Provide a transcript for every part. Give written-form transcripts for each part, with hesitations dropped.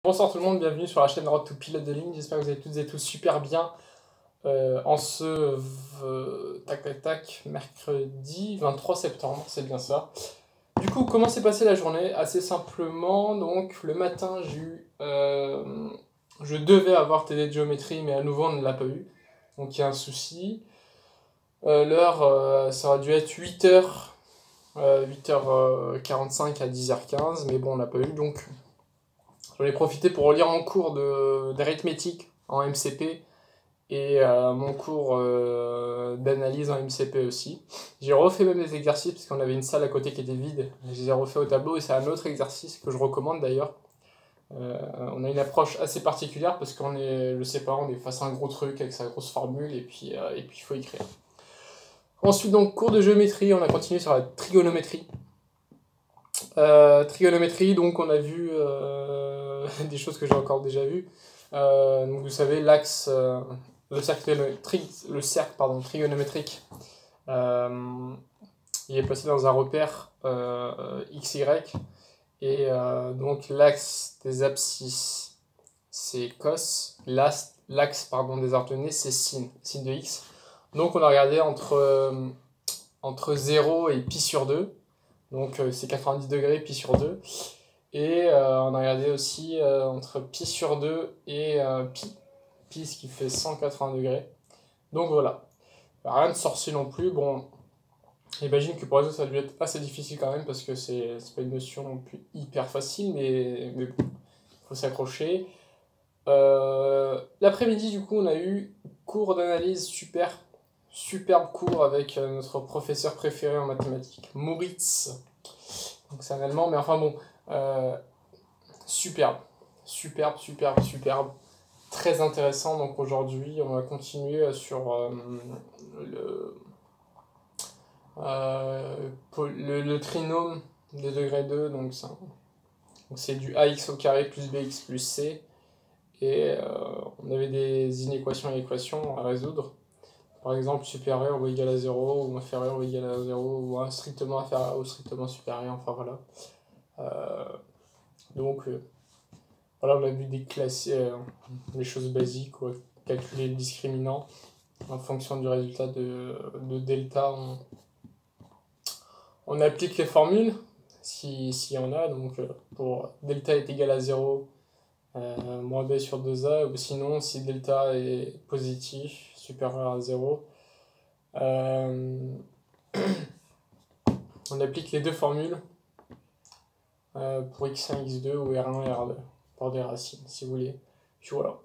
Bonsoir tout le monde, bienvenue sur la chaîne Road to Pilote de ligne. J'espère que vous allez toutes et tous super bien en ce mercredi 23 septembre, c'est bien ça. Du coup, comment s'est passée la journée? Assez simplement, donc le matin, je devais avoir TD de géométrie, mais à nouveau on ne l'a pas eu. Donc il y a un souci. L'heure, ça aurait dû être 8h, 8h45 à 10h15, mais bon, on n'a pas eu, donc j'en ai profité pour relire mon cours d'arithmétique en MCP et mon cours d'analyse en MCP aussi. J'ai refait même des exercices parce qu'on avait une salle à côté qui était vide. Je les ai refait au tableau et c'est un autre exercice que je recommande d'ailleurs. On a une approche assez particulière parce qu'on est, je sais pas, on est face à un gros truc avec sa grosse formule et puis il faut écrire. Ensuite donc cours de géométrie, on a continué sur la trigonométrie. Trigonométrie, donc on a vu des choses que j'ai encore déjà vues. Donc vous savez, l'axe, le cercle trigonométrique, il est placé dans un repère XY, et donc l'axe des abscisses, c'est cos, l'axe des orthogonales, c'est sin de x. Donc on a regardé entre 0 et pi sur 2. Donc c'est 90 degrés, pi sur 2. Et on a regardé aussi entre pi sur 2 et pi, ce qui fait 180 degrés. Donc voilà. Rien de sorcier non plus. Bon, j'imagine que pour les autres, ça a dû être assez difficile quand même, parce que c'est pas une notion non plus hyper facile, mais bon, il faut s'accrocher. L'après-midi, du coup, on a eu cours d'analyse superbe cours avec notre professeur préféré en mathématiques, Moritz. Donc c'est un allemand, mais enfin bon, superbe. Très intéressant. Donc aujourd'hui, on va continuer sur le trinôme des degrés 2. Donc c'est du ax au carré plus bx plus c. Et on avait des inéquations et équations à résoudre. Par exemple, supérieur ou égal à 0, ou inférieur ou égal à 0, ou strictement inférieur ou strictement supérieur, enfin voilà. Donc voilà, on a vu déclasser les choses basiques, quoi. Calculer le discriminant en fonction du résultat de delta. On applique les formules, s'il y en a, donc pour delta est égal à 0, moins b sur 2a, ou sinon si delta est positif, supérieur à 0, on applique les deux formules pour x1, x2 ou r1 et r2 pour des racines, si vous voulez. Puis voilà,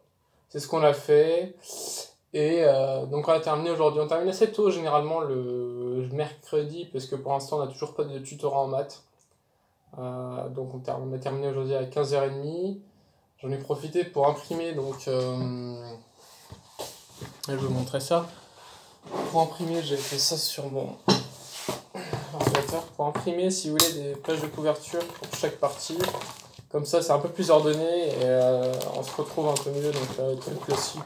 c'est ce qu'on a fait. Et donc on a terminé aujourd'hui. On termine assez tôt généralement le mercredi, parce que pour l'instant on n'a toujours pas de tutorat en maths. Donc on a terminé aujourd'hui à 15h30. J'en ai profité pour imprimer, donc je vais vous montrer ça. Pour imprimer, j'ai fait ça sur mon ordinateur. Pour imprimer, si vous voulez, des pages de couverture pour chaque partie. Comme ça, c'est un peu plus ordonné et on se retrouve un peu mieux. Donc là, tout le classique.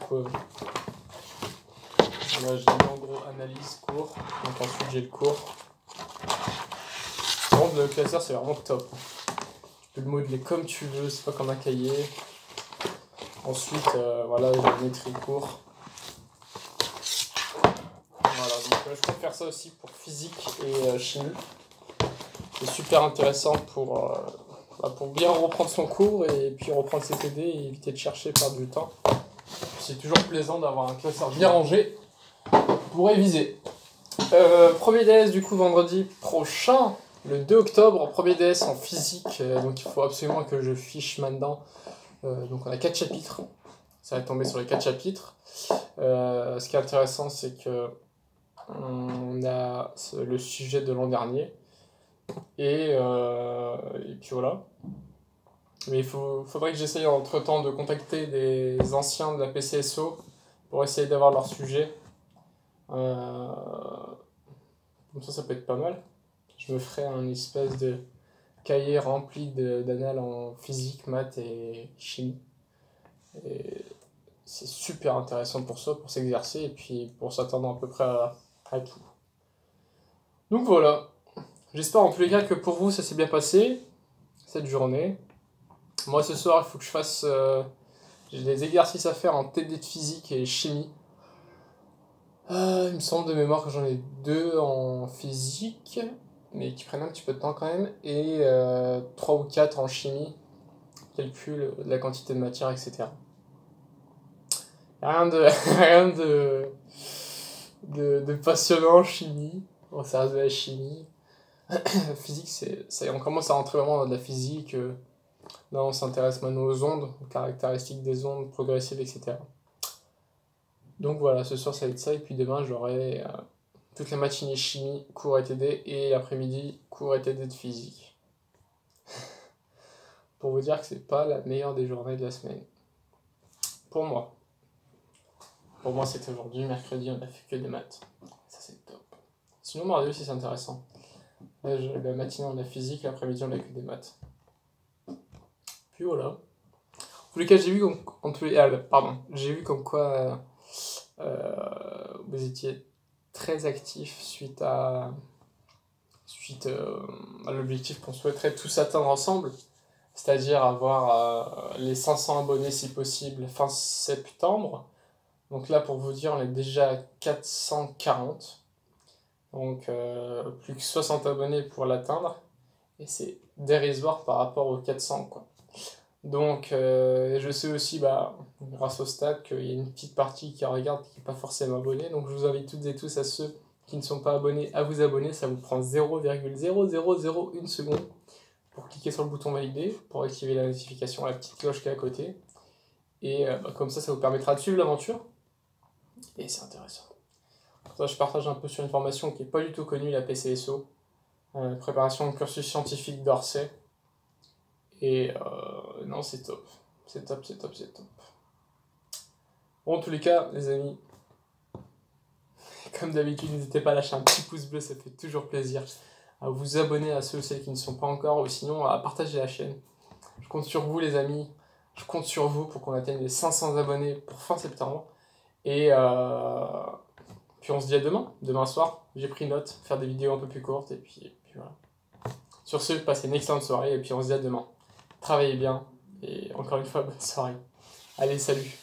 Là, j'ai mis en gros analyse, cours. Donc ensuite, j'ai le cours. Par contre, le classeur, c'est vraiment top. Tu peux le modeler comme tu veux, c'est pas comme un cahier. Ensuite, voilà, géométrie, cours. Voilà, donc je peux faire ça aussi pour physique et chimie. C'est super intéressant pour bien reprendre son cours et puis reprendre ses TD et éviter de chercher, perdre du temps. C'est toujours plaisant d'avoir un classeur bien rangé pour réviser. Premier DS du coup vendredi prochain, le 2 octobre, premier DS en physique, donc il faut absolument que je fiche maintenant. Donc on a 4 chapitres, ça va tomber sur les 4 chapitres. Ce qui est intéressant, c'est que on a le sujet de l'an dernier. Et puis voilà. Mais il faudrait que j'essaye entre temps de contacter des anciens de la PCSO pour essayer d'avoir leur sujet. Comme ça peut être pas mal. Je me ferai un espèce de cahier rempli d'annales en physique, maths et chimie. Et c'est super intéressant pour ça, pour s'exercer et puis pour s'attendre à peu près à tout. Donc voilà. J'espère en tous les cas que pour vous ça s'est bien passé, cette journée. Moi ce soir il faut que je fasse... j'ai des exercices à faire en TD de physique et chimie. Il me semble de mémoire que j'en ai 2 en physique, mais qui prennent un petit peu de temps quand même, et 3 ou 4 en chimie, calcul de la quantité de matière, etc. Rien de, rien de passionnant en chimie, on reste de la chimie. Physique, on commence à rentrer vraiment dans de la physique, là on s'intéresse maintenant aux ondes, aux caractéristiques des ondes progressives, etc. Donc voilà, ce soir ça va être ça, et puis demain j'aurai toute la matinée chimie, cours et TD, et l'après-midi, cours et TD de physique. Pour vous dire que c'est pas la meilleure des journées de la semaine. Pour moi. Pour moi c'était aujourd'hui, mercredi, on a fait que des maths. Ça c'est top. Sinon mardi aussi c'est intéressant. Là, la matinée on a physique, l'après-midi on a que des maths. Puis voilà. En tous les cas, j'ai vu j'ai vu comme quoi vous étiez très actif suite à l'objectif qu'on souhaiterait tous atteindre ensemble, c'est-à-dire avoir les 500 abonnés si possible fin septembre. Donc là, pour vous dire, on est déjà à 440. Donc plus que 60 abonnés pour l'atteindre. Et c'est dérisoire par rapport aux 400, quoi. Donc je sais aussi, grâce au stade, qu'il y a une petite partie qui regarde qui n'est pas forcément abonnée. Donc je vous invite toutes et tous, à ceux qui ne sont pas abonnés, à vous abonner. Ça vous prend 0,0001 seconde pour cliquer sur le bouton valider, pour activer la notification, la petite cloche qui est à côté. Et comme ça vous permettra de suivre l'aventure. Et c'est intéressant. Pour ça, je partage un peu sur une formation qui n'est pas du tout connue, la PCSO, préparation de cursus scientifique d'Orsay. Et non, c'est top. C'est top. Bon, en tous les cas, les amis, comme d'habitude, n'hésitez pas à lâcher un petit pouce bleu, ça fait toujours plaisir. À vous abonner à ceux et celles qui ne sont pas encore, ou sinon à partager la chaîne. Je compte sur vous, les amis. Je compte sur vous pour qu'on atteigne les 500 abonnés pour fin septembre. Et puis on se dit à demain soir. J'ai pris note, faire des vidéos un peu plus courtes, et puis voilà. Sur ce, passez une excellente soirée, et puis on se dit à demain. Travaillez bien, et encore une fois, bonne soirée. Allez, salut!